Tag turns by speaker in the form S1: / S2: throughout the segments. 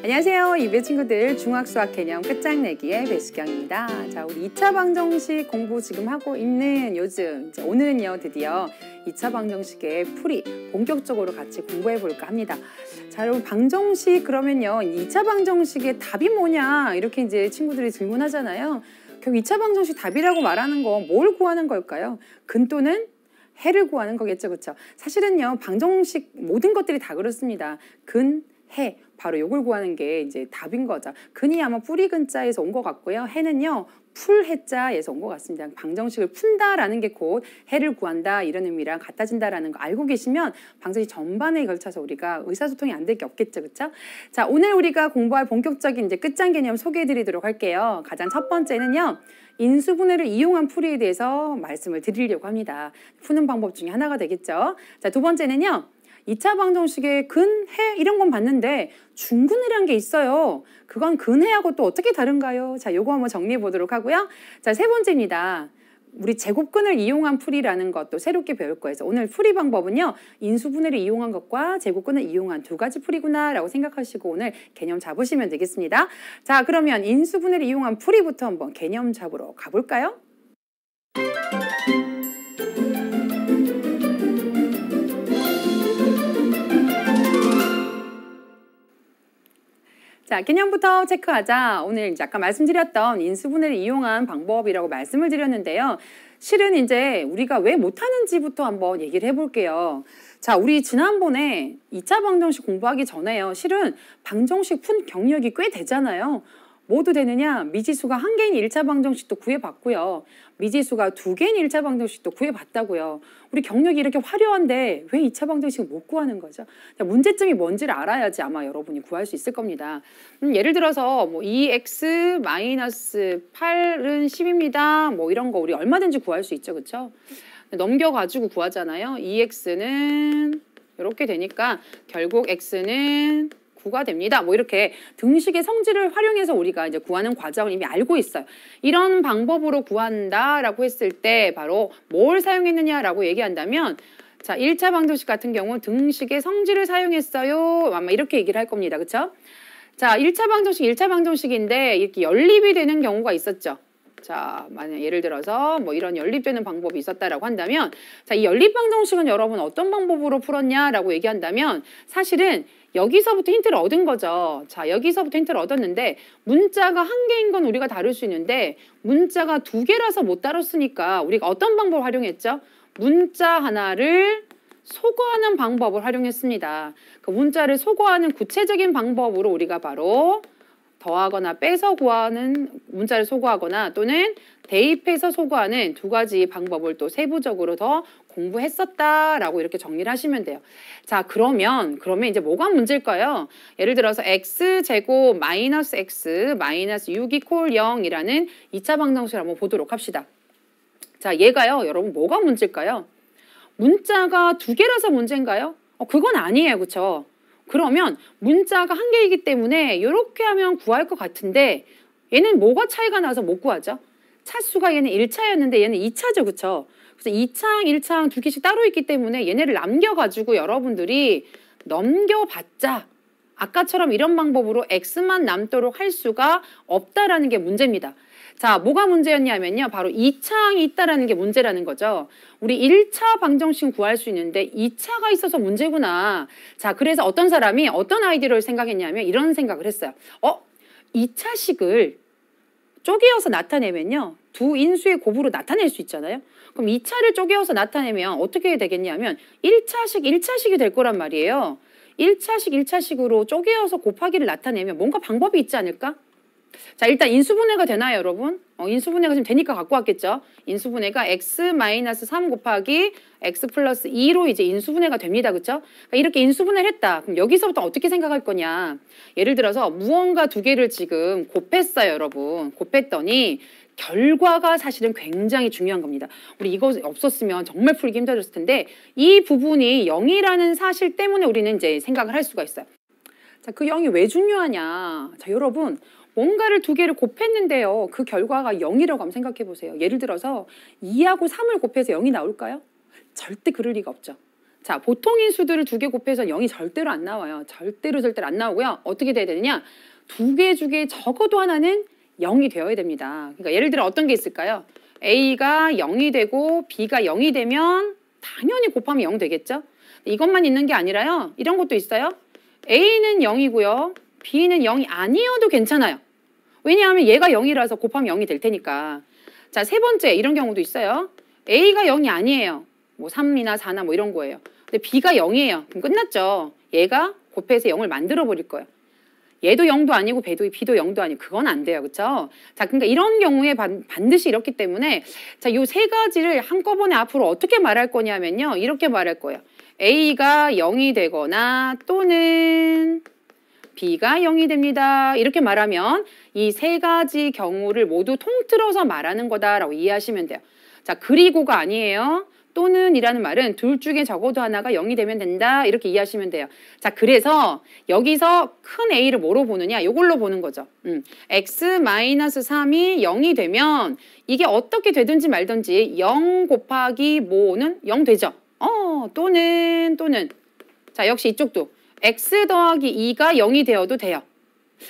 S1: 안녕하세요. 이배 친구들 중학수학 개념 끝장내기의 배수경입니다. 자, 우리 2차 방정식 공부 지금 하고 있는 요즘 오늘은요 드디어 2차 방정식의 풀이 본격적으로 같이 공부해 볼까 합니다. 자, 여러분 방정식 그러면요 2차 방정식의 답이 뭐냐 이렇게 이제 친구들이 질문하잖아요. 결국 2차 방정식 답이라고 말하는 거 뭘 구하는 걸까요? 근 또는 해를 구하는 거겠죠, 그렇죠? 사실은요 방정식 모든 것들이 다 그렇습니다. 근, 해 바로 요걸 구하는 게 이제 답인 거죠. 근이 아마 뿌리 근자에서 온 것 같고요. 해는요 풀 해자에서 온 것 같습니다. 방정식을 푼다라는 게 곧 해를 구한다 이런 의미랑 같아진다라는 거 알고 계시면 방정식 전반에 걸쳐서 우리가 의사소통이 안 될 게 없겠죠, 그렇죠? 자, 오늘 우리가 공부할 본격적인 이제 끝장 개념 소개해드리도록 할게요. 가장 첫 번째는요. 인수분해를 이용한 풀이에 대해서 말씀을 드리려고 합니다. 푸는 방법 중에 하나가 되겠죠. 자, 두 번째는요. 2차 방정식의 근, 해 이런 건 봤는데 중근이라는 게 있어요. 그건 근해하고 또 어떻게 다른가요? 자, 요거 한번 정리해 보도록 하고요. 자, 세 번째입니다. 우리 제곱근을 이용한 풀이라는 것도 새롭게 배울 거예요. 오늘 풀이 방법은요. 인수분해를 이용한 것과 제곱근을 이용한 두 가지 풀이구나 라고 생각하시고 오늘 개념 잡으시면 되겠습니다. 자, 그러면 인수분해를 이용한 풀이부터 한번 개념 잡으러 가볼까요? 자, 개념부터 체크하자. 오늘 이제 아까 말씀드렸던 인수분해를 이용한 방법이라고 말씀을 드렸는데요. 실은 이제 우리가 왜 못하는지부터 한번 얘기를 해볼게요. 자, 우리 지난번에 2차 방정식 공부하기 전에요. 실은 방정식 푼 경력이 꽤 되잖아요. 뭐도 되느냐? 미지수가 1개인 1차 방정식도 구해봤고요. 미지수가 2개인 1차 방정식도 구해봤다고요. 우리 경력이 이렇게 화려한데 왜 2차 방정식을 못 구하는 거죠? 문제점이 뭔지를 알아야지 아마 여러분이 구할 수 있을 겁니다. 예를 들어서 뭐 2x-8은 10입니다. 뭐 이런 거 우리 얼마든지 구할 수 있죠, 그렇죠? 넘겨가지고 구하잖아요. 2x는 이렇게 되니까 결국 x는 9가 됩니다. 뭐 이렇게 등식의 성질을 활용해서 우리가 이제 구하는 과정을 이미 알고 있어요. 이런 방법으로 구한다라고 했을 때 바로 뭘 사용했느냐라고 얘기한다면 자, 1차 방정식 같은 경우 등식의 성질을 사용했어요. 아마 이렇게 얘기를 할 겁니다. 그렇죠? 자, 1차 방정식인데 이렇게 연립이 되는 경우가 있었죠. 자, 만약 예를 들어서 뭐 이런 연립되는 방법이 있었다라고 한다면 자, 이 연립 방정식은 여러분 어떤 방법으로 풀었냐라고 얘기한다면 사실은 여기서부터 힌트를 얻은 거죠. 자, 여기서부터 힌트를 얻었는데 문자가 1개인 건 우리가 다룰 수 있는데 문자가 2개라서 못 다뤘으니까 우리가 어떤 방법을 활용했죠? 문자 하나를 소거하는 방법을 활용했습니다. 그 문자를 소거하는 구체적인 방법으로 우리가 바로 더하거나 빼서 구하는 문자를 소거하거나 또는 대입해서 소거하는 두 가지 방법을 또 세부적으로 더 공부했었다라고 이렇게 정리를 하시면 돼요. 자, 그러면 이제 뭐가 문제일까요? 예를 들어서 x제곱 마이너스 x 마이너스 6 이퀄 0이라는 2차 방정식을 한번 보도록 합시다. 자, 얘가요. 여러분 뭐가 문제일까요? 문자가 2개라서 문제인가요? 그건 아니에요. 그렇죠? 그러면 문자가 1개이기 때문에 이렇게 하면 구할 것 같은데 얘는 뭐가 차이가 나서 못 구하죠? 차수가 얘는 1차였는데 얘는 2차죠. 그렇죠? 그래서 2창, 1창 2개씩 따로 있기 때문에 얘네를 남겨가지고 여러분들이 넘겨봤자 아까처럼 이런 방법으로 x만 남도록 할 수가 없다라는 게 문제입니다. 자, 뭐가 문제였냐면요. 바로 2창이 있다라는 게 문제라는 거죠. 우리 1차 방정식은 구할 수 있는데 2차가 있어서 문제구나. 자, 그래서 어떤 사람이 어떤 아이디어를 생각했냐면 이런 생각을 했어요. 2차식을 쪼개어서 나타내면요. 두 인수의 곱으로 나타낼 수 있잖아요. 그럼 2차를 쪼개어서 나타내면 어떻게 되겠냐면 1차식이 될 거란 말이에요. 1차식으로 쪼개어서 곱하기를 나타내면 뭔가 방법이 있지 않을까? 자, 일단 인수분해가 되나요, 여러분? 인수분해가 지금 되니까 갖고 왔겠죠? 인수분해가 x-3 곱하기 x 플러스 2로 이제 인수분해가 됩니다. 그쵸? 그러니까 이렇게 인수분해를 했다. 그럼 여기서부터 어떻게 생각할 거냐? 예를 들어서 무언가 2개를 지금 곱했어요, 여러분. 곱했더니 결과가 사실은 굉장히 중요한 겁니다. 우리 이거 없었으면 정말 풀기 힘들었을 텐데 이 부분이 0이라는 사실 때문에 우리는 이제 생각을 할 수가 있어요. 자, 그 0이 왜 중요하냐? 자, 여러분. 뭔가를 2개를 곱했는데요. 그 결과가 0이라고 한번 생각해 보세요. 예를 들어서 2하고 3을 곱해서 0이 나올까요? 절대 그럴 리가 없죠. 자, 보통인 수들을 두 개 곱해서 0이 절대로 안 나와요. 절대로 안 나오고요. 어떻게 돼야 되느냐? 두 개 중에 적어도 하나는 0이 되어야 됩니다. 그러니까 예를 들어 어떤 게 있을까요? A가 0이 되고 B가 0이 되면 당연히 곱하면 0 되겠죠? 이것만 있는 게 아니라요. 이런 것도 있어요. A는 0이고요. B는 0이 아니어도 괜찮아요. 왜냐하면 얘가 0이라서 곱하면 0이 될 테니까. 자, 세 번째 이런 경우도 있어요. A가 0이 아니에요. 뭐 3이나 4나 뭐 이런 거예요. 근데 B가 0이에요. 그럼 끝났죠. 얘가 곱해서 0을 만들어 버릴 거예요. 얘도 0도 아니고 B도 0도 아니고 그건 안 돼요. 그렇죠? 자, 그러니까 이런 경우에 반드시 이렇기 때문에 자, 요 세 가지를 한꺼번에 앞으로 어떻게 말할 거냐면요. 이렇게 말할 거예요. A가 0이 되거나 또는 B가 0이 됩니다. 이렇게 말하면 이 세 가지 경우를 모두 통틀어서 말하는 거다라고 이해하시면 돼요. 자, 그리고가 아니에요. 또는 이라는 말은 둘 중에 적어도 하나가 0이 되면 된다. 이렇게 이해하시면 돼요. 자, 그래서 여기서 큰 A를 뭐로 보느냐? 이걸로 보는 거죠. x-3이 0이 되면 이게 어떻게 되든지 말든지 0 곱하기 뭐는 0 되죠. 또는 자, 역시 이쪽도 x 더하기 2가 0이 되어도 돼요.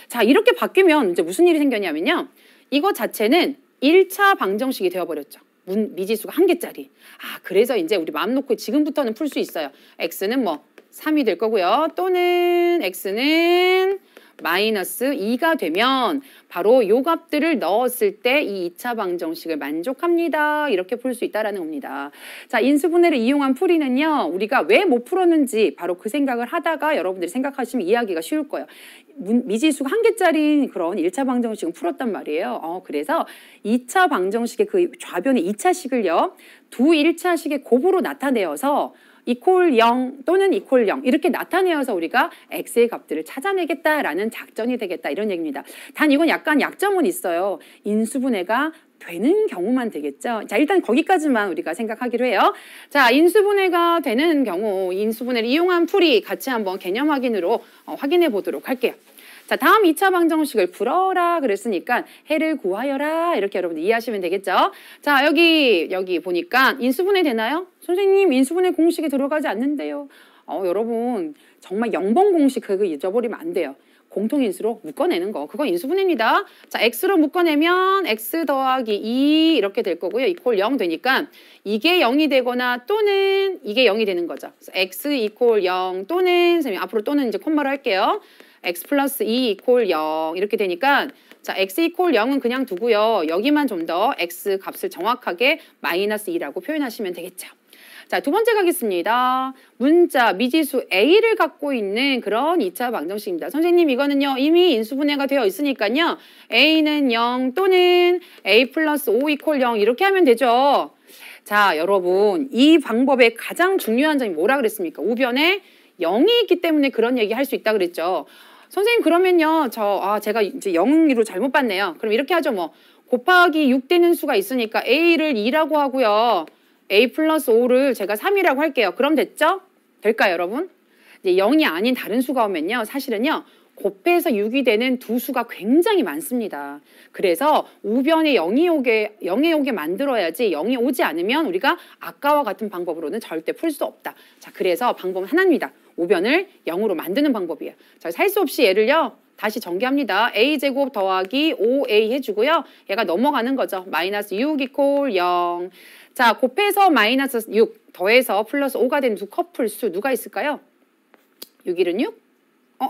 S1: 자, 이렇게 바뀌면 이제 무슨 일이 생겼냐면요. 이거 자체는 1차 방정식이 되어버렸죠. 미지수가 한 개짜리. 아, 그래서 이제 우리 마음 놓고 지금부터는 풀 수 있어요. x는 뭐 3이 될 거고요. 또는 x는 마이너스 2가 되면 바로 요 값들을 넣었을 때 이 2차 방정식을 만족합니다. 이렇게 풀 수 있다는 겁니다. 자, 인수분해를 이용한 풀이는요. 우리가 왜 못 풀었는지 바로 그 생각을 하다가 여러분들이 생각하시면 이해하기가 쉬울 거예요. 미지수가 한 개짜리인 그런 1차 방정식은 풀었단 말이에요. 그래서 2차 방정식의 그 좌변의 2차식을요. 두 1차식의 곱으로 나타내어서 이퀄 0 또는 이퀄 0 이렇게 나타내어서 우리가 x의 값들을 찾아내겠다라는 작전이 되겠다 이런 얘기입니다. 단 이건 약간 약점은 있어요. 인수분해가 되는 경우만 되겠죠. 자, 일단 거기까지만 우리가 생각하기로 해요. 자, 인수분해가 되는 경우 인수분해를 이용한 풀이 같이 한번 개념 확인으로 확인해 보도록 할게요. 자, 다음 2차 방정식을 풀어라 그랬으니까 해를 구하여라 이렇게 여러분들 이해하시면 되겠죠. 자, 여기 보니까 인수분해 되나요? 선생님 인수분해 공식에 들어가지 않는데요. 여러분 정말 0번 공식 그거 잊어버리면 안 돼요. 공통인수로 묶어내는 거 그거 인수분해입니다. 자, x로 묶어내면 x 더하기 2 이렇게 될 거고요. 이퀄 0 되니까 이게 0이 되거나 또는 이게 0이 되는 거죠. 그래서 x 이퀄 0 또는 선생님 앞으로 또는 이제 콤마로 할게요. x 플러스 2 이퀄 0 이렇게 되니까 자, x 이퀄 0은 그냥 두고요. 여기만 좀 더 x 값을 정확하게 마이너스 2라고 표현하시면 되겠죠. 자, 두 번째 가겠습니다. 문자 미지수 a를 갖고 있는 그런 2차 방정식입니다. 선생님 이거는요. 이미 인수분해가 되어 있으니까요. a는 0 또는 a 플러스 5 이퀄 0 이렇게 하면 되죠. 자, 여러분 이 방법의 가장 중요한 점이 뭐라 그랬습니까? 우변에 0이 있기 때문에 그런 얘기 할 수 있다 그랬죠. 선생님 그러면요. 제가 이제 0으로 잘못 봤네요. 그럼 이렇게 하죠. 뭐 곱하기 6 되는 수가 있으니까 a를 2라고 하고요. a 플러스 5를 제가 3이라고 할게요. 그럼 됐죠? 될까요, 여러분? 이제 0이 아닌 다른 수가 오면요. 사실은요. 곱해서 6이 되는 두 수가 굉장히 많습니다. 그래서 우변에 0이 오게 만들어야지 0이 오지 않으면 우리가 아까와 같은 방법으로는 절대 풀 수 없다. 자, 그래서 방법은 하나입니다. 우변을 0으로 만드는 방법이에요. 자, 살 수 없이 얘를요. 다시 전개합니다. a제곱 더하기 5a 해주고요. 얘가 넘어가는 거죠. 마이너스 6 이퀄 0. 자, 곱해서 마이너스 6 더해서 플러스 5가 된 두 커플 수 누가 있을까요? 6, 1은 6?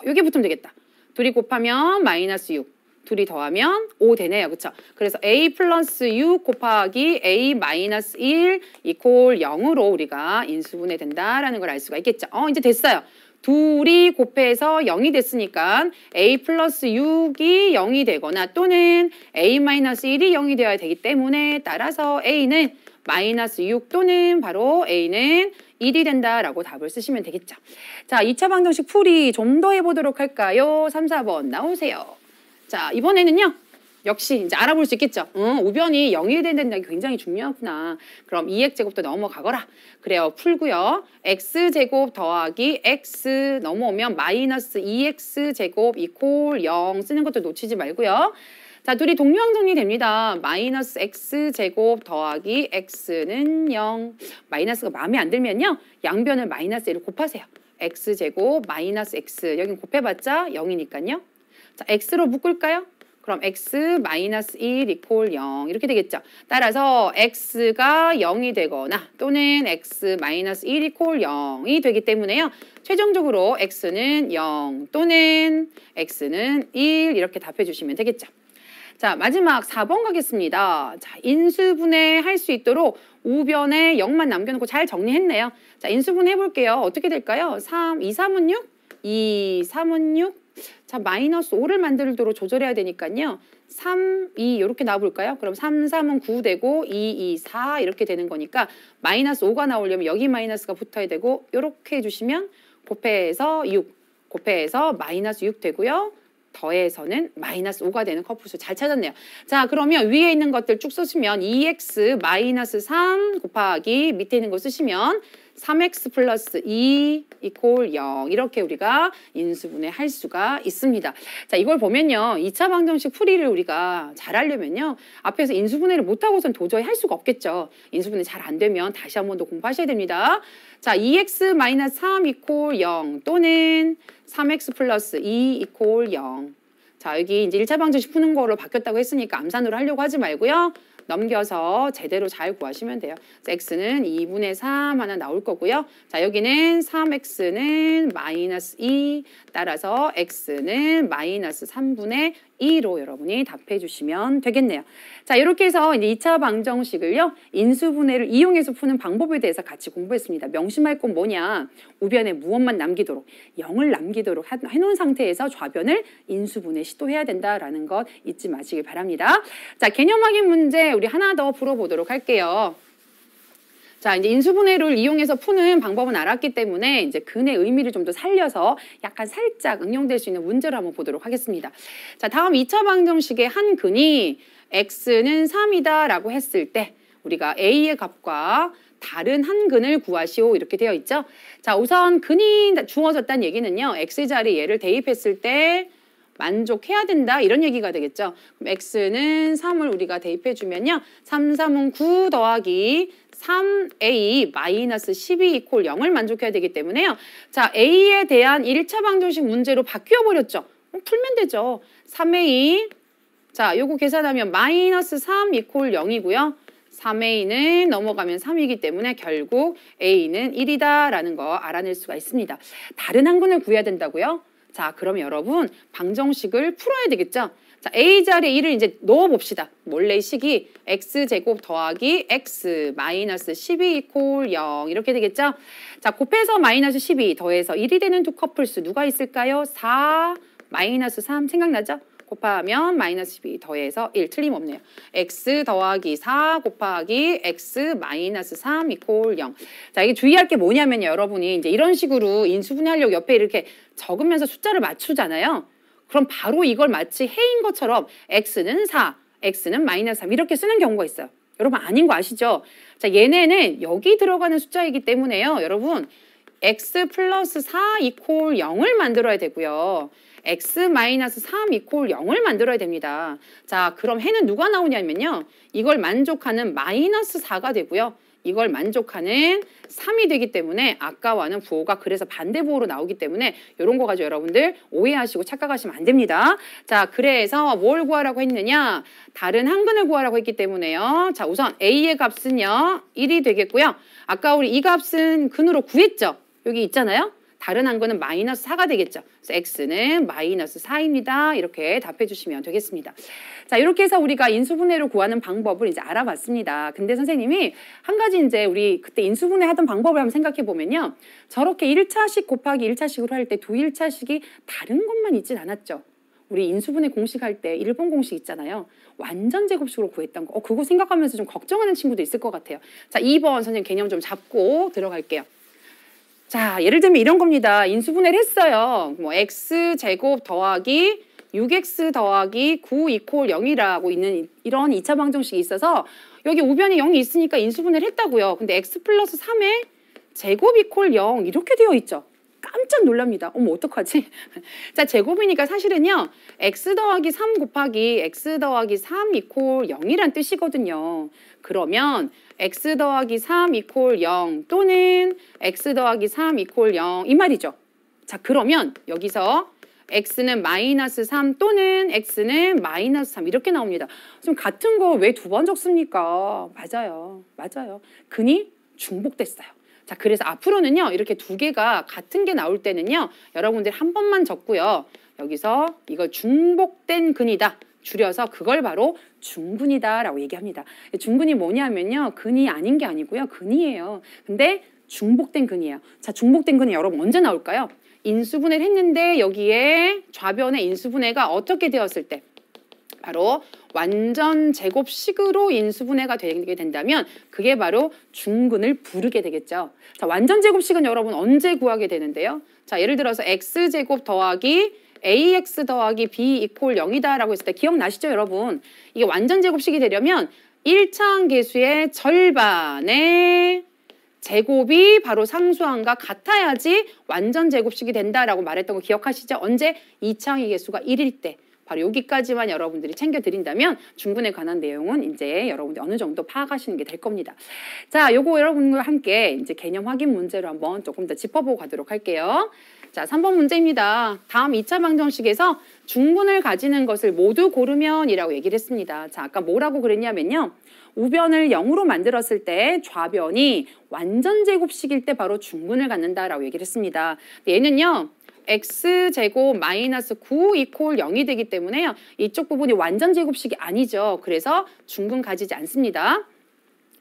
S1: 여기 붙으면 되겠다. 둘이 곱하면 마이너스 6. 둘이 더하면 5 되네요. 그렇죠? 그래서 a 플러스 6 곱하기 a 마이너스 1 이퀄 0으로 우리가 인수분해 된다라는 걸 알 수가 있겠죠. 이제 됐어요. 둘이 곱해서 0이 됐으니까 a 플러스 6이 0이 되거나 또는 a 마이너스 1이 0이 되어야 되기 때문에 따라서 a는 마이너스 6 또는 바로 a는 1이 된다라고 답을 쓰시면 되겠죠. 자, 2차 방정식 풀이 좀 더 해보도록 할까요? 3, 4번 나오세요. 자, 이번에는요. 역시 이제 알아볼 수 있겠죠. 우변이 0이 된다는 게 굉장히 중요하구나. 그럼 2x제곱도 넘어가거라. 그래요. 풀고요. x제곱 더하기 x 넘어오면 마이너스 2x제곱 이퀄 0 쓰는 것도 놓치지 말고요. 자, 둘이 동류항 정리됩니다. 마이너스 x제곱 더하기 x는 0. 마이너스가 마음에 안 들면요. 양변을 마이너스 1로 곱하세요. x제곱 마이너스 x. 여긴 곱해봤자 0이니까요. 자, x로 묶을까요? 그럼 x 마이너스 1 이퀄 0 이렇게 되겠죠. 따라서 x가 0이 되거나 또는 x 마이너스 1 이퀄 0이 되기 때문에요. 최종적으로 x는 0 또는 x는 1 이렇게 답해 주시면 되겠죠. 자, 마지막 4번 가겠습니다. 자, 인수분해 할 수 있도록 우변에 0만 남겨놓고 잘 정리했네요. 자, 인수분해 해볼게요. 어떻게 될까요? 2, 3은 6, 2, 3은 6. 자, 마이너스 5를 만들도록 조절해야 되니까요. 3, 2 이렇게 나와볼까요? 그럼 3, 3은 9 되고 2, 2, 4 이렇게 되는 거니까 마이너스 5가 나오려면 여기 마이너스가 붙어야 되고 이렇게 해주시면 곱해서 6, 곱해서 마이너스 6 되고요. 더해서는 마이너스 5가 되는 커플수 잘 찾았네요. 자, 그러면 위에 있는 것들 쭉 쓰시면 2x 마이너스 3 곱하기 밑에 있는 거 쓰시면 3x 플러스 2 이퀄 0 이렇게 우리가 인수분해 할 수가 있습니다. 자, 이걸 보면요. 2차 방정식 풀이를 우리가 잘 하려면요. 앞에서 인수분해를 못하고선 도저히 할 수가 없겠죠. 인수분해 잘 안 되면 다시 한 번 더 공부하셔야 됩니다. 자, 2x 마이너스 3 이퀄 0 또는 3x 플러스 2 이퀄 0. 자, 여기 이제 1차 방정식 푸는 거로 바뀌었다고 했으니까 암산으로 하려고 하지 말고요. 넘겨서 제대로 잘 구하시면 돼요. x는 2분의 3 하나 나올 거고요. 자, 여기는 3x는 마이너스 2 따라서 x는 마이너스 3분의 2로 여러분이 답해 주시면 되겠네요. 자, 이렇게 해서 이제 2차 방정식을요. 인수분해를 이용해서 푸는 방법에 대해서 같이 공부했습니다. 명심할 건 뭐냐. 우변에 무엇만 남기도록 0을 남기도록 해놓은 상태에서 좌변을 인수분해 시도해야 된다라는 것 잊지 마시길 바랍니다. 자, 개념 확인 문제 우리 하나 더 풀어보도록 할게요. 자, 이제 인수분해를 이용해서 푸는 방법은 알았기 때문에 이제 근의 의미를 좀 더 살려서 약간 살짝 응용될 수 있는 문제를 한번 보도록 하겠습니다. 자, 다음 2차 방정식의 한 근이 x는 3이다라고 했을 때 우리가 a의 값과 다른 한 근을 구하시오 이렇게 되어 있죠. 자, 우선 근이 주어졌다는 얘기는요. x 자리에 얘를 대입했을 때 만족해야 된다 이런 얘기가 되겠죠. 그럼 x는 3을 우리가 대입해 주면요. 3, 3은 9 더하기 3a 마이너스 12 이퀄 0을 만족해야 되기 때문에요. 자, a에 대한 1차 방정식 문제로 바뀌어버렸죠. 풀면 되죠. 3a 자, 요거 계산하면 마이너스 3 이퀄 0이고요. 3a는 넘어가면 3이기 때문에 결국 a는 1이다라는 거 알아낼 수가 있습니다. 다른 한 근을 구해야 된다고요? 자, 그럼 여러분 방정식을 풀어야 되겠죠? 자, a 자리에 1을 이제 넣어봅시다. 몰래 식이 x제곱 더하기 x 마이너스 12 이퀄 0 이렇게 되겠죠? 자, 곱해서 마이너스 12 더해서 1이 되는 두 커플수 누가 있을까요? 4 마이너스 3 생각나죠? 곱하면 마이너스 12 더해서 1 틀림없네요. x 더하기 4 곱하기 x 마이너스 3 이퀄 0. 자, 이게 주의할 게 뭐냐면요. 여러분이 이제 이런 식으로 인수분해하려고 옆에 이렇게 적으면서 숫자를 맞추잖아요. 그럼 바로 이걸 마치 해인 것처럼 x는 4, x는 마이너스 3 이렇게 쓰는 경우가 있어요. 여러분 아닌 거 아시죠? 자, 얘네는 여기 들어가는 숫자이기 때문에요. 여러분 x 플러스 4 이퀄 0을 만들어야 되고요. x 마이너스 3 이퀄 0을 만들어야 됩니다. 자, 그럼 해는 누가 나오냐면요. 이걸 만족하는 마이너스 4가 되고요. 이걸 만족하는 3이 되기 때문에 아까와는 부호가 그래서 반대 부호로 나오기 때문에 이런 거 가지고 여러분들 오해하시고 착각하시면 안 됩니다. 자, 그래서 뭘 구하라고 했느냐? 다른 한 근을 구하라고 했기 때문에요. 자, 우선 a의 값은요. 1이 되겠고요. 아까 우리 이 값은 근으로 구했죠? 여기 있잖아요. 다른 한 근은 마이너스 4가 되겠죠. 그래서 x는 마이너스 4입니다. 이렇게 답해 주시면 되겠습니다. 자, 이렇게 해서 우리가 인수분해를 구하는 방법을 이제 알아봤습니다. 근데 선생님이 한 가지 이제 우리 그때 인수분해 하던 방법을 한번 생각해 보면요. 저렇게 1차식 곱하기 1차식으로 할 때 두 1차식이 다른 것만 있진 않았죠. 우리 인수분해 공식 할 때 일본 공식 있잖아요. 완전 제곱식으로 구했던 거. 그거 생각하면서 좀 걱정하는 친구도 있을 것 같아요. 자, 2번 선생님 개념 좀 잡고 들어갈게요. 자, 예를 들면 이런 겁니다. 인수분해를 했어요. 뭐 x제곱 더하기 6x 더하기 9 이퀄 0이라고 있는 이런 2차 방정식이 있어서 여기 우변에 0이 있으니까 인수분해를 했다고요. 근데 x 플러스 3의 제곱 이퀄 0 이렇게 되어 있죠. 깜짝 놀랍니다. 어머 어떡하지? 자, 제곱이니까 사실은요. x 더하기 3 곱하기 x 더하기 3 이퀄 0이란 뜻이거든요. 그러면 x 더하기 3 이퀄 0 또는 x 더하기 3 이퀄 0 이 말이죠. 자, 그러면 여기서 x는 마이너스 3 또는 x는 마이너스 3 이렇게 나옵니다. 좀 같은 거 왜 두 번 적습니까? 맞아요. 맞아요. 근이 중복됐어요. 자, 그래서 앞으로는요. 이렇게 두 개가 같은 게 나올 때는요. 여러분들이 한 번만 적고요. 여기서 이걸 중복된 근이다. 줄여서 그걸 바로 중근이다라고 얘기합니다. 중근이 뭐냐면요. 근이 아닌 게 아니고요. 근이에요. 근데 중복된 근이에요. 자, 중복된 근이 여러분 언제 나올까요? 인수분해를 했는데 여기에 좌변의 인수분해가 어떻게 되었을 때 바로 완전 제곱식으로 인수분해가 되게 된다면 그게 바로 중근을 부르게 되겠죠. 자, 완전 제곱식은 여러분 언제 구하게 되는데요? 자, 예를 들어서 x제곱 더하기 ax 더하기 b 이퀄 0이다라고 했을 때 기억나시죠, 여러분? 이게 완전 제곱식이 되려면 1차항계수의 절반의 제곱이 바로 상수항과 같아야지 완전 제곱식이 된다라고 말했던 거 기억하시죠? 언제? 2차항의 개수가 1일 때. 바로 여기까지만 여러분들이 챙겨드린다면 중근에 관한 내용은 이제 여러분들이 어느 정도 파악하시는 게 될 겁니다. 자, 요거 여러분과 함께 이제 개념 확인 문제로 한번 조금 더 짚어보고 가도록 할게요. 자, 3번 문제입니다. 다음 2차 방정식에서 중근을 가지는 것을 모두 고르면 이라고 얘기를 했습니다. 자, 아까 뭐라고 그랬냐면요. 우변을 0으로 만들었을 때 좌변이 완전 제곱식일 때 바로 중근을 갖는다라고 얘기를 했습니다. 얘는요. x제곱 마이너스 9 이퀄 0이 되기 때문에요. 이쪽 부분이 완전 제곱식이 아니죠. 그래서 중근 가지지 않습니다.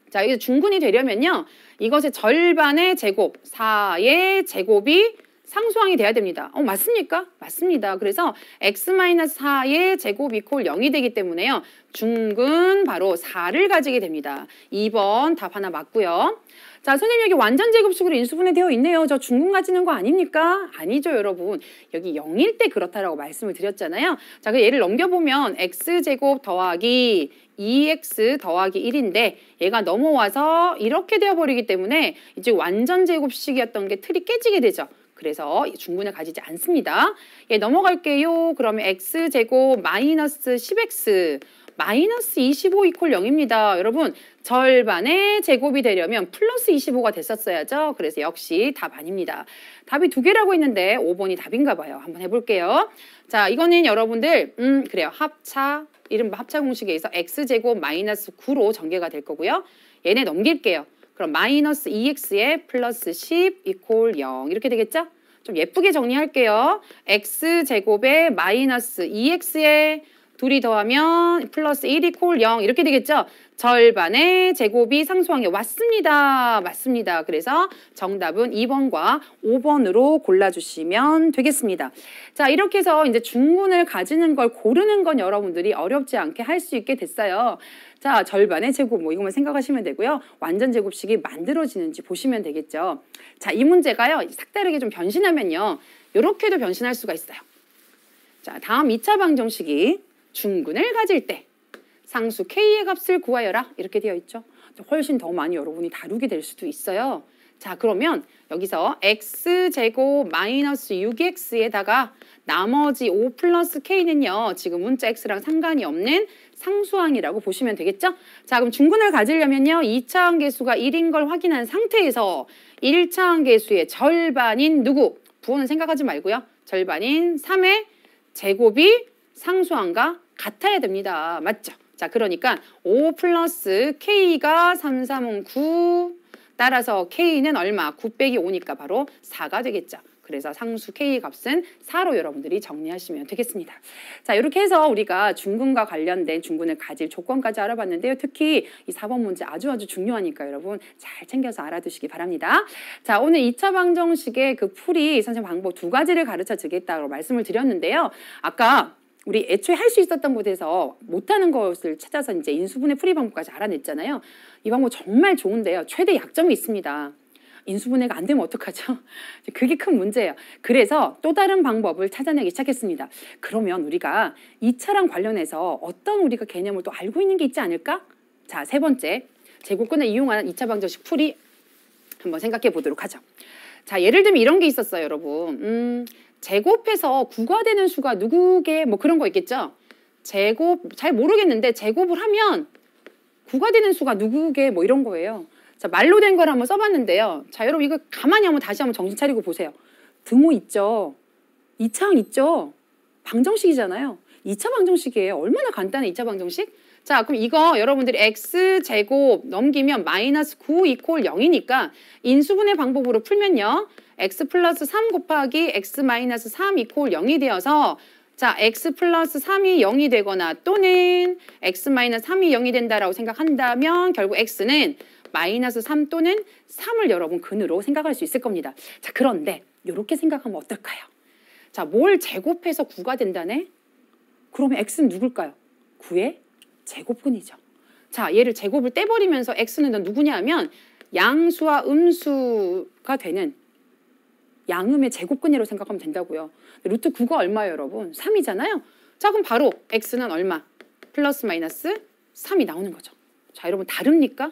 S1: 자, 이게 중근이 되려면요. 이것의 절반의 제곱, 4의 제곱이 상수항이 돼야 됩니다. 맞습니까? 맞습니다. 그래서 x-4의 제곱 이퀄 0이 되기 때문에요. 중근 바로 4를 가지게 됩니다. 2번 답 하나 맞고요. 자, 선생님 여기 완전 제곱식으로 인수분해 되어 있네요. 저 중근 가지는 거 아닙니까? 아니죠, 여러분. 여기 0일 때 그렇다라고 말씀을 드렸잖아요. 자, 그 예를 넘겨보면 x제곱 더하기 2x 더하기 1인데 얘가 넘어와서 이렇게 되어버리기 때문에 이제 완전 제곱식이었던 게 틀이 깨지게 되죠. 그래서 중근을 가지지 않습니다. 예, 넘어갈게요. 그러면 x제곱 마이너스 10x 마이너스 25 이퀄 0입니다. 여러분 절반의 제곱이 되려면 플러스 25가 됐었어야죠. 그래서 역시 답 아닙니다. 답이 두 개라고 있는데 5번이 답인가 봐요. 한번 해볼게요. 자, 이거는 여러분들 그래요. 합차 이른바 합차 공식에 의해서 x제곱 마이너스 9로 전개가 될 거고요. 얘네 넘길게요. 그럼 마이너스 2x에 플러스 10 이퀄 0 이렇게 되겠죠? 좀 예쁘게 정리할게요. x제곱에 마이너스 2x에 둘이 더하면 플러스 1 이퀄 0 이렇게 되겠죠? 절반의 제곱이 상수항에 왔습니다. 맞습니다. 그래서 정답은 2번과 5번으로 골라주시면 되겠습니다. 자, 이렇게 해서 이제 중근을 가지는 걸 고르는 건 여러분들이 어렵지 않게 할 수 있게 됐어요. 자, 절반의 제곱 뭐 이것만 생각하시면 되고요. 완전 제곱식이 만들어지는지 보시면 되겠죠. 자, 이 문제가요. 색다르게 좀 변신하면요. 이렇게도 변신할 수가 있어요. 자, 다음 2차 방정식이 중근을 가질 때 상수 k의 값을 구하여라 이렇게 되어 있죠. 훨씬 더 많이 여러분이 다루게 될 수도 있어요. 자, 그러면 여기서 x제곱 마이너스 6x에다가 나머지 5 플러스 k는요. 지금 문자 x랑 상관이 없는 상수항이라고 보시면 되겠죠? 자, 그럼 중근을 가지려면요. 2차항 계수가 1인 걸 확인한 상태에서 1차항 계수의 절반인 누구? 부호는 생각하지 말고요. 절반인 3의 제곱이 상수항과 같아야 됩니다. 맞죠? 자, 그러니까 5 플러스 k가 3, 3은 9 따라서 k는 얼마? 9 빼기 5니까 바로 4가 되겠죠. 그래서 상수 k 값은 4로 여러분들이 정리하시면 되겠습니다. 자, 이렇게 해서 우리가 중근과 관련된 중근을 가질 조건까지 알아봤는데요. 특히 이 4번 문제 아주 중요하니까 여러분 잘 챙겨서 알아두시기 바랍니다. 자, 오늘 2차 방정식의 그 풀이 선생님 방법 두 가지를 가르쳐 주겠다고 말씀을 드렸는데요. 아까 우리 애초에 할 수 있었던 곳에서 못하는 것을 찾아서 이제 인수분해 풀이 방법까지 알아냈잖아요. 이 방법 정말 좋은데요. 최대 약점이 있습니다. 인수분해가 안 되면 어떡하죠? 그게 큰 문제예요. 그래서 또 다른 방법을 찾아내기 시작했습니다. 그러면 우리가 2차랑 관련해서 어떤 우리가 개념을 또 알고 있는 게 있지 않을까? 자, 세 번째, 제곱근을 이용한 2차 방정식 풀이 한번 생각해 보도록 하죠. 자, 예를 들면 이런 게 있었어요, 여러분. 제곱해서 9가 되는 수가 누구게 뭐 그런 거 있겠죠? 제곱, 잘 모르겠는데 제곱을 하면 9가 되는 수가 누구게 뭐 이런 거예요. 자, 말로 된 걸 한번 써봤는데요. 자, 여러분 이거 가만히 한번 다시 한번 정신 차리고 보세요. 등호 있죠? 2차항 있죠? 방정식이잖아요. 2차 방정식이에요. 얼마나 간단해, 2차 방정식? 자, 그럼 이거 여러분들이 x제곱 넘기면 마이너스 9 이퀄 0이니까 인수분해 방법으로 풀면요. x 플러스 3 곱하기 x 마이너스 3 이퀄 0이 되어서 자, x 플러스 3이 0이 되거나 또는 x 마이너스 3이 0이 된다라고 생각한다면 결국 x는 마이너스 3 또는 3을 여러분 근으로 생각할 수 있을 겁니다. 자, 그런데 이렇게 생각하면 어떨까요? 자, 뭘 제곱해서 9가 된다네? 그러면 x는 누굴까요? 9의 제곱근이죠. 자, 얘를 제곱을 떼버리면서 x는 누구냐 하면 양수와 음수가 되는 양음의 제곱근이라고 생각하면 된다고요. 루트 9가 얼마예요, 여러분? 3이잖아요. 자, 그럼 바로 x는 얼마? 플러스 마이너스 3이 나오는 거죠. 자, 여러분 다릅니까?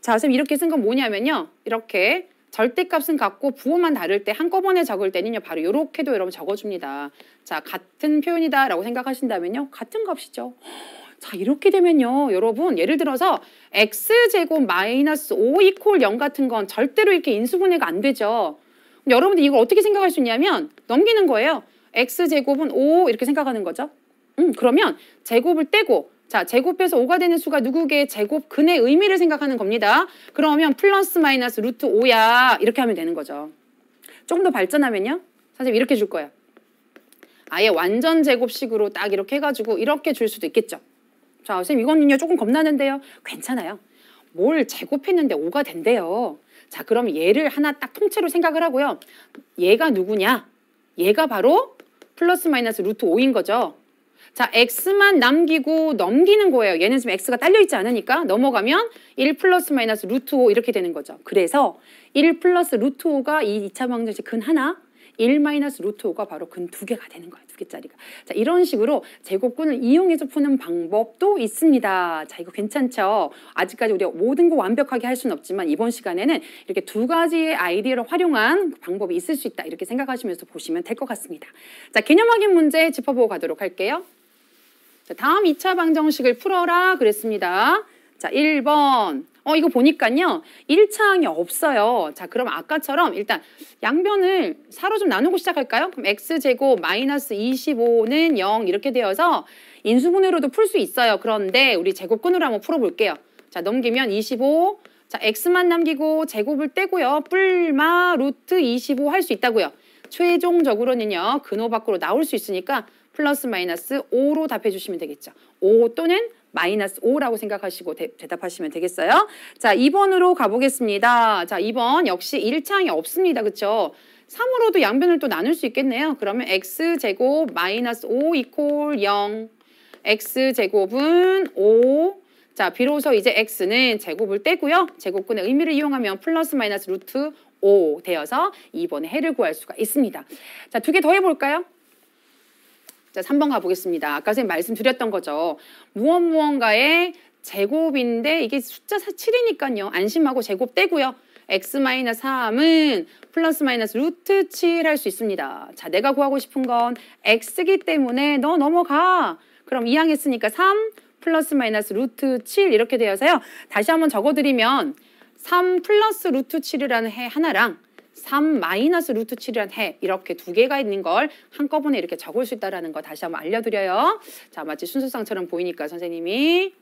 S1: 자, 선생님 이렇게 쓴 건 뭐냐면요. 이렇게 절대값은 같고 부호만 다를 때 한꺼번에 적을 때는요. 바로 이렇게도 여러분 적어줍니다. 자, 같은 표현이다라고 생각하신다면요. 같은 값이죠. 자, 이렇게 되면요. 여러분 예를 들어서 x제곱 마이너스 5 이퀄 0 같은 건 절대로 이렇게 인수분해가 안 되죠. 여러분들 이걸 어떻게 생각할 수 있냐면 넘기는 거예요. x제곱은 5 이렇게 생각하는 거죠. 그러면 제곱을 떼고 자, 제곱해서 5가 되는 수가 누구게 제곱근의 의미를 생각하는 겁니다. 그러면 플러스 마이너스 루트 5야 이렇게 하면 되는 거죠. 조금 더 발전하면요. 선생님 이렇게 줄 거예요. 아예 완전 제곱식으로 딱 이렇게 해가지고 이렇게 줄 수도 있겠죠. 자, 선생님 이거는요 조금 겁나는데요. 괜찮아요. 뭘 제곱했는데 5가 된대요. 자, 그럼 얘를 하나 딱 통째로 생각을 하고요. 얘가 누구냐? 얘가 바로 플러스 마이너스 루트 5인 거죠. 자, x만 남기고 넘기는 거예요. 얘는 지금 x가 딸려있지 않으니까 넘어가면 1 플러스 마이너스 루트 5 이렇게 되는 거죠. 그래서 1 플러스 루트 5가 이 2차 방정식 근 하나, 1 마이너스 루트 5가 바로 근 2개가 되는 거예요. 2개짜리가. 자, 이런 식으로 제곱근을 이용해서 푸는 방법도 있습니다. 자, 이거 괜찮죠? 아직까지 우리가 모든 거 완벽하게 할 수는 없지만 이번 시간에는 이렇게 두 가지의 아이디어를 활용한 방법이 있을 수 있다. 이렇게 생각하시면서 보시면 될 것 같습니다. 자, 개념 확인 문제 짚어보고 가도록 할게요. 자, 다음 2차 방정식을 풀어라 그랬습니다. 자, 1번. 이거 보니까요. 1차항이 없어요. 자, 그럼 아까처럼 일단 양변을 사로 좀 나누고 시작할까요? 그럼 x제곱 마이너스 25는 0 이렇게 되어서 인수분해로도 풀 수 있어요. 그런데 우리 제곱근으로 한번 풀어볼게요. 자, 넘기면 25. 자, x만 남기고 제곱을 떼고요. 뿔마 루트 25 할 수 있다고요. 최종적으로는요. 근호 밖으로 나올 수 있으니까 플러스 마이너스 5로 답해 주시면 되겠죠. 5 또는 마이너스 5라고 생각하시고 대답하시면 되겠어요. 자, 2번으로 가보겠습니다. 자, 2번 역시 1차항이 없습니다. 그렇죠? 3으로도 양변을 또 나눌 수 있겠네요. 그러면 x제곱 마이너스 5 이퀄 0. x제곱은 5. 자, 비로소 이제 x는 제곱을 떼고요. 제곱근의 의미를 이용하면 플러스 마이너스 루트 5 되어서 2번의 해를 구할 수가 있습니다. 자, 두 개 더 해볼까요? 자, 3번 가보겠습니다. 아까 선생님 말씀드렸던 거죠. 무언가의 제곱인데 이게 숫자 7이니까요. 안심하고 제곱 떼고요. x-3은 플러스 마이너스 루트 7 할 수 있습니다. 자, 내가 구하고 싶은 건 x이기 때문에 너 넘어가. 그럼 2항 했으니까 3 플러스 마이너스 루트 7 이렇게 되어서요. 다시 한번 적어드리면 3 플러스 루트 7이라는 해 하나랑 3 마이너스 루트 7이라는 해 이렇게 두 개가 있는 걸 한꺼번에 이렇게 적을 수 있다는 거 다시 한번 알려드려요. 자, 마치 순수상처럼 보이니까 선생님이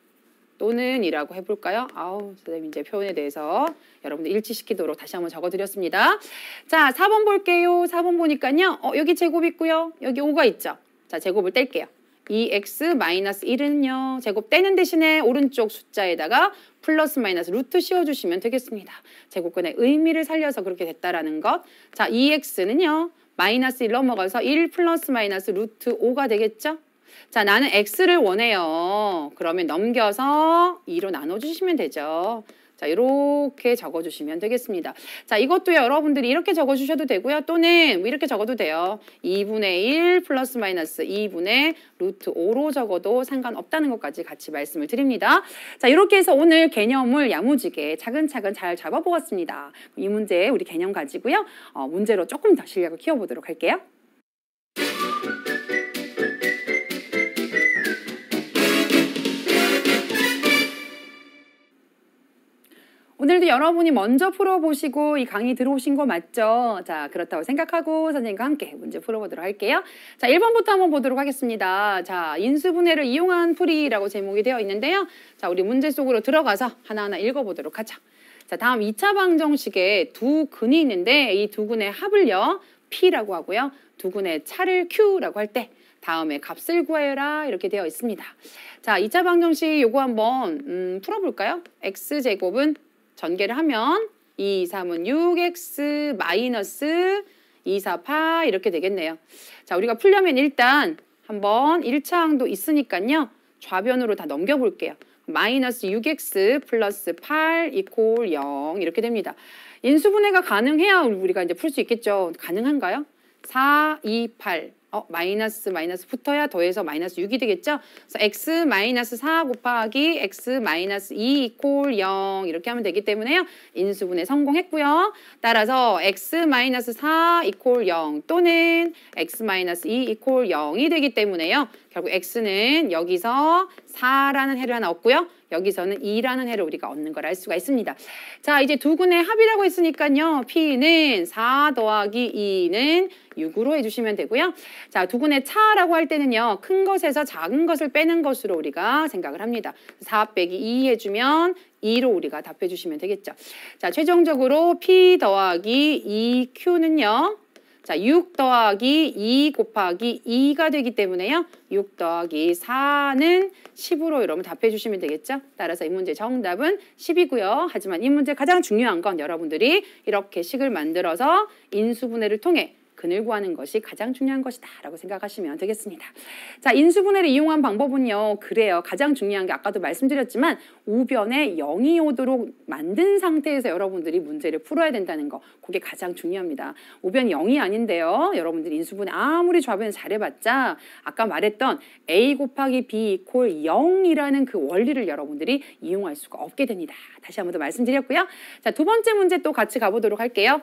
S1: 또는 이라고 해볼까요? 아우, 선생님 이제 표현에 대해서 여러분들 일치시키도록 다시 한번 적어드렸습니다. 자, 4번 볼게요. 4번 보니까요. 여기 제곱 있고요. 여기 5가 있죠. 자, 제곱을 뗄게요. 2x-1은요. 제곱 떼는 대신에 오른쪽 숫자에다가 플러스 마이너스 루트 씌워주시면 되겠습니다. 제곱근의 의미를 살려서 그렇게 됐다라는 것. 자, 2x는요. 마이너스 1 넘어가서 1 플러스 마이너스 루트 5가 되겠죠? 자, 나는 x를 원해요. 그러면 넘겨서 2로 나눠주시면 되죠. 자, 이렇게 적어주시면 되겠습니다. 자, 이것도 여러분들이 이렇게 적어주셔도 되고요. 또는 이렇게 적어도 돼요. 2분의 1 플러스 마이너스 2분의 루트 5로 적어도 상관없다는 것까지 같이 말씀을 드립니다. 자, 이렇게 해서 오늘 개념을 야무지게 차근차근 잘 잡아보았습니다. 이 문제 우리 개념 가지고요. 문제로 조금 더 실력을 키워보도록 할게요. 오늘도 여러분이 먼저 풀어보시고 이 강의 들어오신 거 맞죠? 자, 그렇다고 생각하고 선생님과 함께 문제 풀어보도록 할게요. 자, 1번부터 한번 보도록 하겠습니다. 자, 인수분해를 이용한 풀이라고 제목이 되어 있는데요. 자, 우리 문제 속으로 들어가서 하나하나 읽어보도록 하죠. 자, 다음 2차 방정식에 두 근이 있는데 이 두 근의 합을요, P라고 하고요. 두 근의 차를 Q라고 할 때 다음에 값을 구하여라 이렇게 되어 있습니다. 자, 2차 방정식 요거 한번 풀어볼까요? X제곱은 전개를 하면 2, 3은 6x 마이너스 2, 4, 8 이렇게 되겠네요. 자, 우리가 풀려면 일단 한번 1차 항도 있으니까요. 좌변으로 다 넘겨볼게요. 마이너스 6x 플러스 8 이퀄 0 이렇게 됩니다. 인수분해가 가능해야 우리가 이제 풀 수 있겠죠. 가능한가요? 4, 2, 8 마이너스 붙어야 더해서 마이너스 6이 되겠죠? 그래서 x 마이너스 4 곱하기 x 마이너스 2 이퀄 0 이렇게 하면 되기 때문에요. 인수분해 성공했고요. 따라서 x 마이너스 4 이퀄 0 또는 x 마이너스 2 이퀄 0이 되기 때문에요. 결국 x는 여기서 4라는 해를 하나 얻고요. 여기서는 2라는 해를 우리가 얻는 걸 알 수가 있습니다. 자, 이제 두 근의 합이라고 했으니까요. P는 4 더하기 2는 6으로 해주시면 되고요. 자, 두 근의 차라고 할 때는요. 큰 것에서 작은 것을 빼는 것으로 우리가 생각을 합니다. 4 빼기 2 해주면 2로 우리가 답해 주시면 되겠죠. 자, 최종적으로 P 더하기 2Q는요. 자, 6 더하기 2 곱하기 2가 되기 때문에요. 6 더하기 4는 10으로 여러분 답해 주시면 되겠죠. 따라서 이 문제 정답은 10이고요. 하지만 이 문제 가장 중요한 건 여러분들이 이렇게 식을 만들어서 인수분해를 통해 근을 구하는 것이 가장 중요한 것이다 라고 생각하시면 되겠습니다. 자, 인수분해를 이용한 방법은요. 그래요. 가장 중요한 게 아까도 말씀드렸지만 우변에 0이 오도록 만든 상태에서 여러분들이 문제를 풀어야 된다는 거. 그게 가장 중요합니다. 우변이 0이 아닌데요. 여러분들이 인수분해 아무리 좌변을 잘해봤자 아까 말했던 A 곱하기 B 이퀄 0이라는 그 원리를 여러분들이 이용할 수가 없게 됩니다. 다시 한 번 더 말씀드렸고요. 자, 두 번째 문제 또 같이 가보도록 할게요.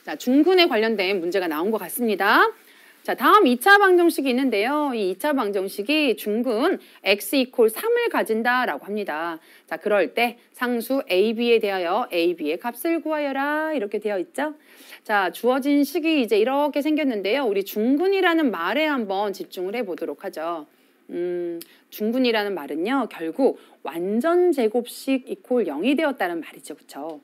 S1: 자, 중근에 관련된 문제가 나온 것 같습니다. 자, 다음 2차 방정식이 있는데요. 이 2차 방정식이 중근 x 이퀄 3을 가진다라고 합니다. 자, 그럴 때 상수 AB에 대하여 AB의 값을 구하여라 이렇게 되어 있죠. 자, 주어진 식이 이제 이렇게 생겼는데요. 우리 중근이라는 말에 한번 집중을 해보도록 하죠. 중근이라는 말은요. 결국 완전 제곱식 이퀄 0이 되었다는 말이죠. 그렇죠?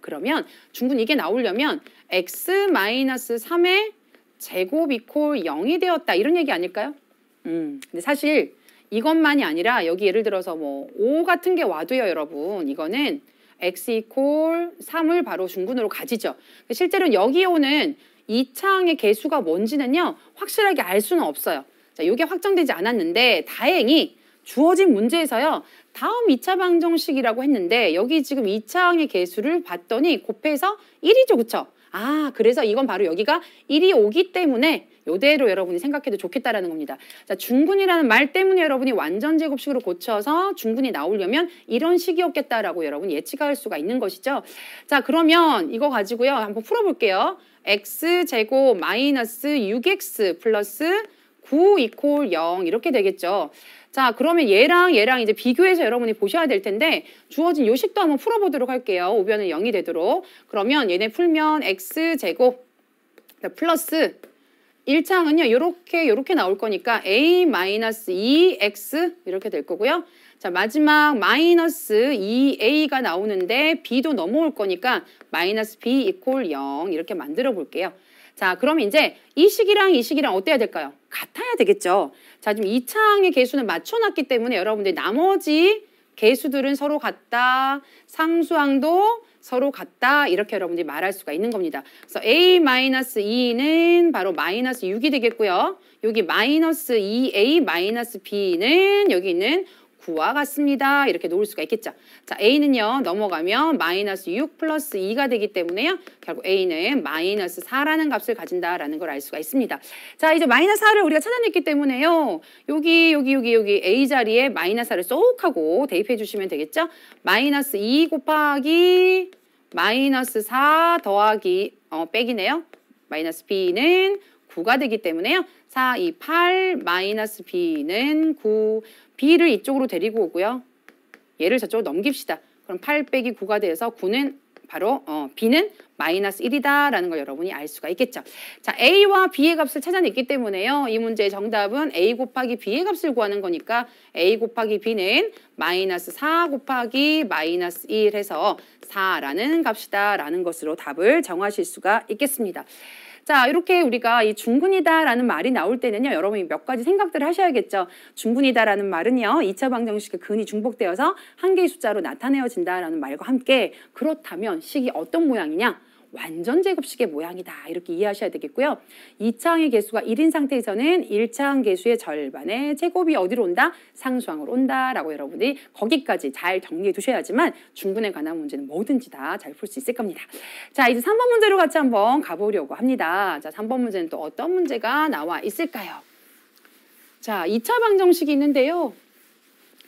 S1: 그러면 중근 이게 나오려면 x-3의 제곱 이퀄 0이 되었다 이런 얘기 아닐까요? 근데 사실 이것만이 아니라 여기 예를 들어서 뭐 5 같은 게 와도요 여러분 이거는 x 이퀄 3을 바로 중근으로 가지죠. 실제로는 여기에 오는 2차항의 개수가 뭔지는요 확실하게 알 수는 없어요. 자, 이게 확정되지 않았는데 다행히 주어진 문제에서요. 다음 2차 방정식이라고 했는데 여기 지금 2차항의 개수를 봤더니 곱해서 1이죠. 그쵸? 아, 그래서 이건 바로 여기가 1이 오기 때문에 이대로 여러분이 생각해도 좋겠다라는 겁니다. 자, 중근이라는 말 때문에 여러분이 완전 제곱식으로 고쳐서 중근이 나오려면 이런 식이었겠다라고 여러분이 예측할 수가 있는 것이죠. 자, 그러면 이거 가지고요. 한번 풀어볼게요. x제곱 마이너스 6x 플러스 9 이퀄 0 이렇게 되겠죠. 자, 그러면 얘랑 이제 비교해서 여러분이 보셔야 될 텐데 주어진 요 식도 한번 풀어보도록 할게요. 우변은 0이 되도록. 그러면 얘네 풀면 x제곱 플러스 1차항은요. 요렇게 나올 거니까 a-2x 이렇게 될 거고요. 자, 마지막 마이너스 2a가 나오는데 b도 넘어올 거니까 마이너스 b 이퀄 0 이렇게 만들어 볼게요. 자, 그럼 이제 이 식이랑 어때야 될까요? 같아야 되겠죠. 자, 지금 2차항의 개수는 맞춰놨기 때문에 여러분들 나머지 개수들은 서로 같다. 상수항도 서로 같다. 이렇게 여러분들이 말할 수가 있는 겁니다. 그래서 a-2는 바로 마이너스 6이 되겠고요. 여기 마이너스 2a 마이너스 b는 여기 있는 9와 같습니다. 이렇게 놓을 수가 있겠죠. 자, A는요, 넘어가면 마이너스 6 플러스 2가 되기 때문에요. 결국 A는 마이너스 4라는 값을 가진다라는 걸 알 수가 있습니다. 자, 이제 마이너스 4를 우리가 찾아냈기 때문에요. 여기 A 자리에 마이너스 4를 쏙 하고 대입해 주시면 되겠죠. 마이너스 2 곱하기 마이너스 4 더하기 빼기네요. 마이너스 B는 9가 되기 때문에요. 4, 2, 8 마이너스 B는 9. B를 이쪽으로 데리고 오고요. 얘를 저쪽으로 넘깁시다. 그럼 8 빼기 9가 돼서 9는 바로 B는 마이너스 1이다라는 걸 여러분이 알 수가 있겠죠. 자, A와 B의 값을 찾아냈기 때문에요. 이 문제의 정답은 A 곱하기 B의 값을 구하는 거니까 A 곱하기 B는 마이너스 4 곱하기 마이너스 1 해서 4라는 값이다라는 것으로 답을 정하실 수가 있겠습니다. 자, 이렇게 우리가 이 중근이다라는 말이 나올 때는요, 여러분이 몇 가지 생각들을 하셔야겠죠. 중근이다라는 말은요, 2차 방정식의 근이 중복되어서 한 개의 숫자로 나타내어진다라는 말과 함께 그렇다면 식이 어떤 모양이냐? 완전 제곱식의 모양이다. 이렇게 이해하셔야 되겠고요. 2차항의 개수가 1인 상태에서는 1차항 개수의 절반의 제곱이 어디로 온다? 상수항으로 온다라고 여러분들이 거기까지 잘 정리해 두셔야지만 중근에 관한 문제는 뭐든지 다 잘 풀 수 있을 겁니다. 자, 이제 3번 문제로 같이 한번 가보려고 합니다. 자, 3번 문제는 또 어떤 문제가 나와 있을까요? 자, 2차 방정식이 있는데요.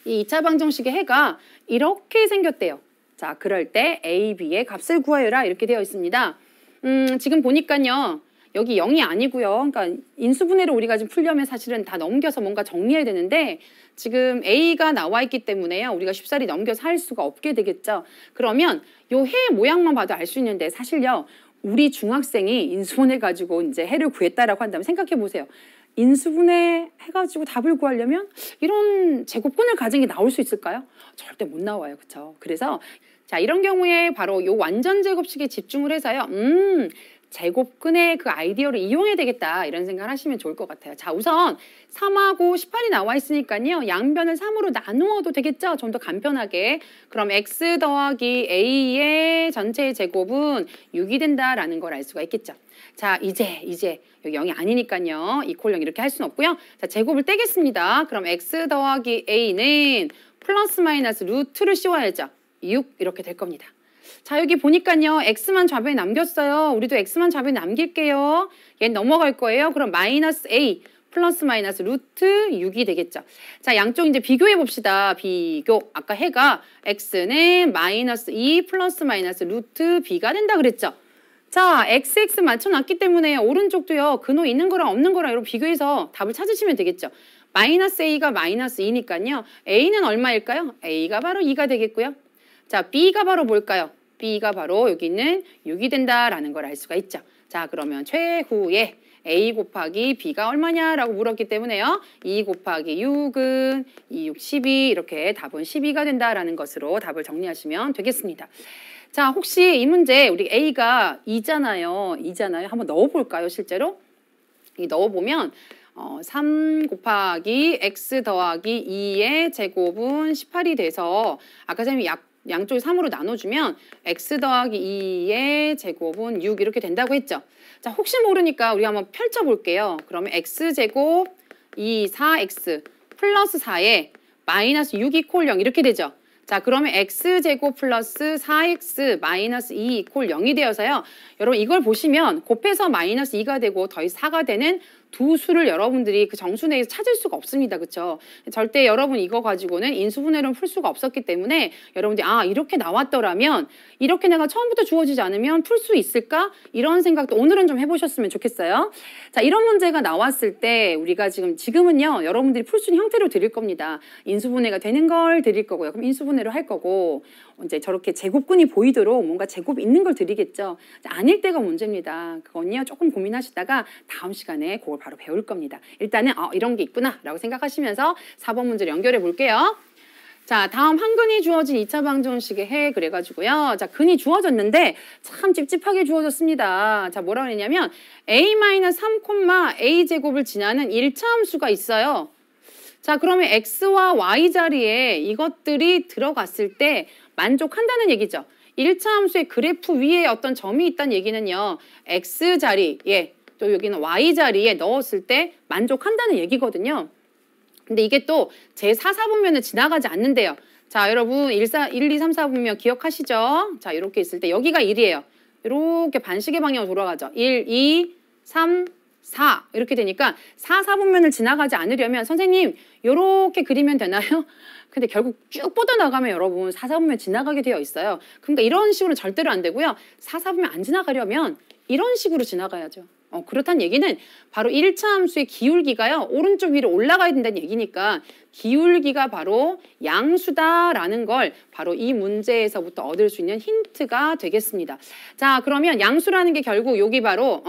S1: 이 2차 방정식의 해가 이렇게 생겼대요. 자, 그럴 때 A, B의 값을 구하여라 이렇게 되어 있습니다. 지금 보니까요. 여기 0이 아니고요. 그러니까 인수분해를 우리가 지금 풀려면 사실은 다 넘겨서 뭔가 정리해야 되는데 지금 A가 나와 있기 때문에요. 우리가 쉽사리 넘겨서 할 수가 없게 되겠죠. 그러면 요 해 모양만 봐도 알 수 있는데 사실요. 우리 중학생이 인수분해 가지고 이제 해를 구했다라고 한다면 생각해 보세요. 인수분해 해가지고 답을 구하려면 이런 제곱근을 가진 게 나올 수 있을까요? 절대 못 나와요. 그렇죠? 그래서 자, 이런 경우에 바로 요 완전 제곱식에 집중을 해서요. 제곱근의 그 아이디어를 이용해야 되겠다 이런 생각을 하시면 좋을 것 같아요. 자, 우선 3하고 18이 나와 있으니까요. 양변을 3으로 나누어도 되겠죠? 좀 더 간편하게. 그럼 x 더하기 a의 전체의 제곱은 6이 된다라는 걸 알 수가 있겠죠. 자, 이제 여기 0이 아니니까요. 이퀄 0 이렇게 할 수는 없고요. 자, 제곱을 떼겠습니다. 그럼 x 더하기 a는 플러스 마이너스 루트를 씌워야죠. 6 이렇게 될 겁니다. 자, 여기 보니까요. x만 좌변에 남겼어요. 우리도 x만 좌변에 남길게요. 얘는 넘어갈 거예요. 그럼 마이너스 a 플러스 마이너스 루트 6이 되겠죠. 자, 양쪽 이제 비교해 봅시다. 비교. 아까 해가 x는 마이너스 2 플러스 마이너스 루트 b가 된다 그랬죠. 자, xx 맞춰놨기 때문에 오른쪽도요. 근호 있는 거랑 없는 거랑 이렇게 비교해서 답을 찾으시면 되겠죠. 마이너스 a가 마이너스 2니까요. a는 얼마일까요? a가 바로 2가 되겠고요. 자, b가 바로 뭘까요? b가 바로 여기 있는 6이 된다라는 걸 알 수가 있죠. 자, 그러면 최후에 a 곱하기 b가 얼마냐라고 물었기 때문에요. 2 곱하기 6은 2, 6, 12 이렇게 답은 12가 된다라는 것으로 답을 정리하시면 되겠습니다. 자, 혹시 이 문제 우리 a가 2잖아요. 한번 넣어볼까요, 실제로? 이 넣어보면 3 곱하기 x 더하기 2의 제곱은 18이 돼서 아까 선생님이 양쪽을 3으로 나눠주면 x 더하기 2의 제곱은 6 이렇게 된다고 했죠. 자, 혹시 모르니까 우리가 한번 펼쳐볼게요. 그러면 x제곱 2, 4x 플러스 4에 마이너스 6 = 0 이렇게 되죠. 자, 그러면 x제곱 플러스 4x 마이너스 2 = 0이 되어서요. 여러분 이걸 보시면 곱해서 마이너스 2가 되고 더해 4가 되는 두 수를 여러분들이 그 정수 내에서 찾을 수가 없습니다. 그렇죠? 절대 여러분 이거 가지고는 인수분해를 풀 수가 없었기 때문에 여러분들이 이렇게 나왔더라면 이렇게 내가 처음부터 주어지지 않으면 풀 수 있을까? 이런 생각도 오늘은 좀 해보셨으면 좋겠어요. 자, 이런 문제가 나왔을 때 우리가 지금은요. 여러분들이 풀 수 있는 형태로 드릴 겁니다. 인수분해가 되는 걸 드릴 거고요. 그럼 인수분해로 할 거고 이제 저렇게 제곱근이 보이도록 뭔가 제곱 있는 걸 드리겠죠. 아닐 때가 문제입니다. 그건요. 조금 고민하시다가 다음 시간에 그걸 바로 배울 겁니다. 일단은 이런 게 있구나 라고 생각하시면서 4번 문제를 연결해 볼게요. 자, 다음 한 근이 주어진 2차 방정식의 해 그래가지고요. 자, 근이 주어졌는데 참 찝찝하게 주어졌습니다. 자, 뭐라고 했냐면 a-3, a제곱을 지나는 1차 함수가 있어요. 자, 그러면 x와 y 자리에 이것들이 들어갔을 때 만족한다는 얘기죠. 1차 함수의 그래프 위에 어떤 점이 있다는 얘기는요. x 자리에 또 여기는 y 자리에 넣었을 때 만족한다는 얘기거든요. 근데 이게 또 제4사분면을 지나가지 않는데요. 자, 여러분 1, 2, 3, 4분면 기억하시죠? 자, 이렇게 있을 때 여기가 1이에요. 이렇게 반시계 방향으로 돌아가죠. 1, 2, 3, 4 이렇게 되니까 4, 4분면을 지나가지 않으려면 선생님 이렇게 그리면 되나요? 근데 결국 쭉 뻗어나가면 여러분 4, 4분면 지나가게 되어 있어요. 그러니까 이런 식으로 절대로 안 되고요. 4, 4분면 안 지나가려면 이런 식으로 지나가야죠. 그렇다는 얘기는 바로 1차 함수의 기울기가요. 오른쪽 위로 올라가야 된다는 얘기니까 기울기가 바로 양수다라는 걸 바로 이 문제에서부터 얻을 수 있는 힌트가 되겠습니다. 자, 그러면 양수라는 게 결국 여기 바로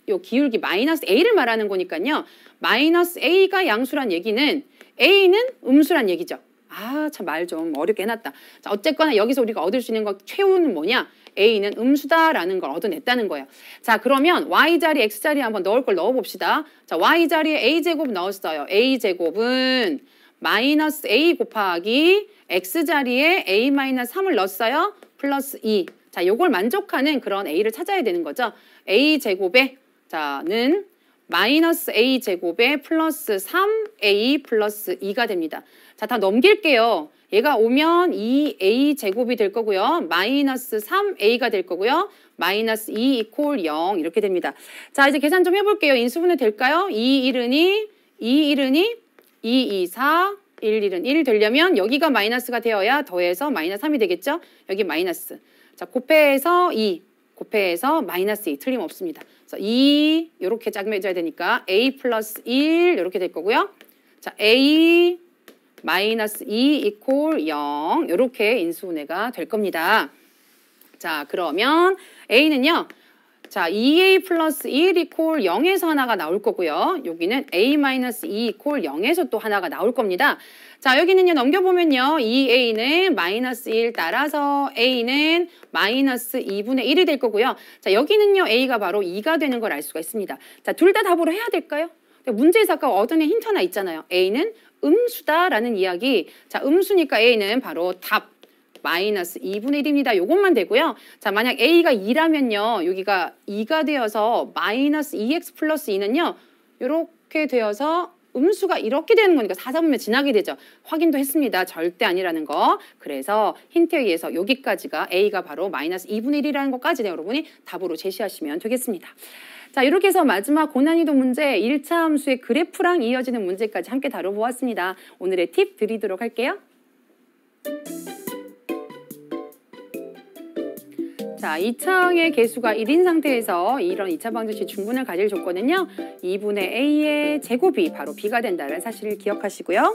S1: 요 기울기 마이너스 A를 말하는 거니까요. 마이너스 A가 양수란 얘기는 A는 음수란 얘기죠. 아, 참 말 좀 어렵게 해놨다. 자, 어쨌거나 여기서 우리가 얻을 수 있는 것 최후는 뭐냐? A는 음수다라는 걸 얻어냈다는 거예요. 자, 그러면 Y자리, X자리에 한번 넣을 걸 넣어봅시다. 자, Y자리에 A제곱 넣었어요. A제곱은 마이너스 A 곱하기 X자리에 A 마이너스 3을 넣었어요. 플러스 2. 자, 요걸 만족하는 그런 A를 찾아야 되는 거죠. A제곱에 자는 마이너스 A제곱에 플러스 3A 플러스 2가 됩니다. 자, 다 넘길게요. 얘가 오면 2A제곱이 될 거고요. 마이너스 3A가 될 거고요. 마이너스 2 이퀄 0 이렇게 됩니다. 자, 이제 계산 좀 해볼게요. 인수분해 될까요? 2, 1은 2, 2, 1은 2, 2, 2, 4, 1, 1은 1 되려면 여기가 마이너스가 되어야 더해서 마이너스 3이 되겠죠? 여기 마이너스. 자, 곱해서 2, 곱해서 마이너스 2 틀림없습니다. 그래서 2 이렇게 짝매줘야 되니까 A 플러스 1 이렇게 될 거고요. 자, A 마이너스 2 이퀄 0 이렇게 인수분해가 될 겁니다. 자, 그러면 A는요. 자, 2A 플러스 1 이퀄 0에서 하나가 나올 거고요. 여기는 A 마이너스 2 이퀄 0에서 또 하나가 나올 겁니다. 자, 여기는요. 넘겨보면요. 2A는 마이너스 1 따라서 A는 마이너스 2분의 1이 될 거고요. 자, 여기는요. A가 바로 2가 되는 걸 알 수가 있습니다. 자, 둘 다 답으로 해야 될까요? 문제에서 아까 얻은 힌트 하나 있잖아요. A는 음수다라는 이야기. 자, 음수니까 A는 바로 답. 마이너스 2분의 1입니다. 요것만 되고요. 자, 만약 A가 2라면요. 여기가 2가 되어서 마이너스 2x 플러스 2는요. 이렇게 되어서 음수가 이렇게 되는 거니까 4, 4분면 지나게 되죠. 확인도 했습니다. 절대 아니라는 거. 그래서 힌트에 의해서 여기까지가 A가 바로 마이너스 2분의 1이라는 것까지 여러분이 답으로 제시하시면 되겠습니다. 자, 이렇게 해서 마지막 고난이도 문제 1차 함수의 그래프랑 이어지는 문제까지 함께 다뤄보았습니다. 오늘의 팁 드리도록 할게요. 자, 2차항의 개수가 1인 상태에서 이런 2차 방정식 중분을 가질 조건은요. 2분의 A의 제곱이 바로 B가 된다는 사실을 기억하시고요.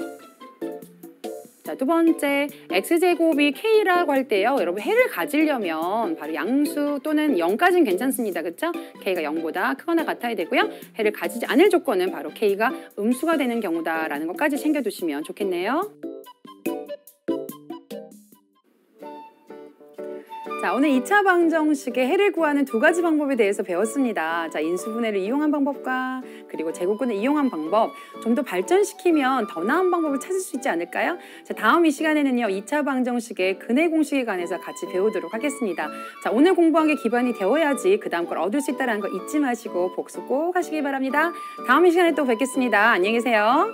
S1: 자, 두 번째, X제곱이 K라고 할 때요. 여러분, 해를 가지려면 바로 양수 또는 0까지는 괜찮습니다. 그렇죠? K가 0보다 크거나 같아야 되고요. 해를 가지지 않을 조건은 바로 K가 음수가 되는 경우다라는 것까지 챙겨두시면 좋겠네요. 자, 오늘 2차 방정식의 해를 구하는 두 가지 방법에 대해서 배웠습니다. 자, 인수분해를 이용한 방법과 그리고 제곱근을 이용한 방법 좀 더 발전시키면 더 나은 방법을 찾을 수 있지 않을까요? 자, 다음 이 시간에는요. 2차 방정식의 근해 공식에 관해서 같이 배우도록 하겠습니다. 자, 오늘 공부한 게 기반이 되어야지 그 다음 걸 얻을 수 있다는 거 잊지 마시고 복습 꼭 하시기 바랍니다. 다음 이 시간에 또 뵙겠습니다. 안녕히 계세요.